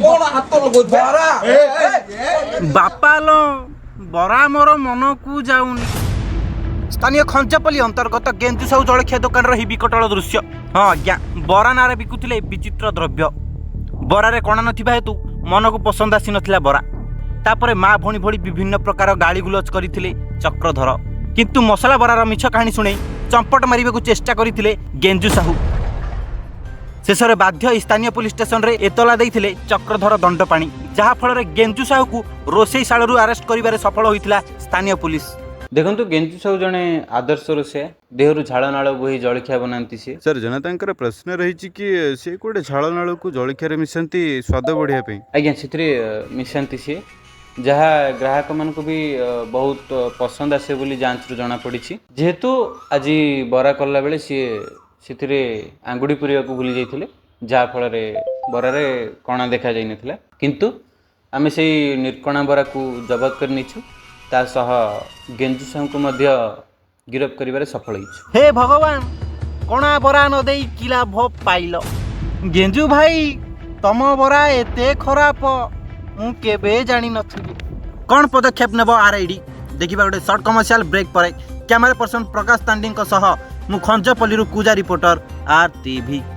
कौन हाथ लगो बरा बापा लो बरा मोर मन को जाऊनी स्थानीय खंचपल्ली अंतर्गत गेंदु साहू जलखिया दुकान रही विकटल दृश्य। हाँ आज्ञा बरा नारे बिकुले विचित्र द्रव्य बरारे कणा नथिबा हेतु मन को पसंद आसी नथिला बरा तापरे माँ भणी भली विभिन्न प्रकार गाली गुलज करथिले चक्रधर किंतु मसला बरार मिछ कहानी शुणे चंपट मारिबा को चेष्टा करथिले गेंजू साहू शेष में बाध्य स्थानीय पुलिस स्टेशन रे एतला देइथिले चक्रधर दंडपाणी जहा फल गेंजू साहू को रोषेईशालू अरेस्ट करिबारे सफल होइथिला स्थानीय पुलिस। देखंतु गेंजू साहू जने आदर्श रोषे देहरु झाड़ नाल बोही जलखिया बनाती सी सर जनतांकर प्रश्न रही कि से कोटे झाड़ नाल को जलखिया मिशांती स्वाद बढ़िया पे आज्ञा से मिशांती सी जहाँ ग्राहक मान को भी बहुत पसंद आसे बोली जांच रु जना पड़ी जेहेतु आज बरा कला बेले सी से आंगुड़ी पुरिया को भूली जाइए जहाँ फल बरारे कणा देखा जाई नथिला किंतु आमे से निर्कणा बरा को जबत कर नीचु ता सह गेंजू साहू को मध्य गिरफ्त करिबारे सफल होइछु। हे भगवान कणा बरा न देई किला भोप पाइल गेंजू भाई तम बरा एते खराब मु केबे जानी नथिली। कौन पदक्षेप नेब आरआईडी देखिबा गोटे शॉर्ट कमर्शियल ब्रेक पर कैमरा पर्सन प्रकाश तांडी सह मु खंजपल्ली कुजा रिपोर्टर आरटीवी।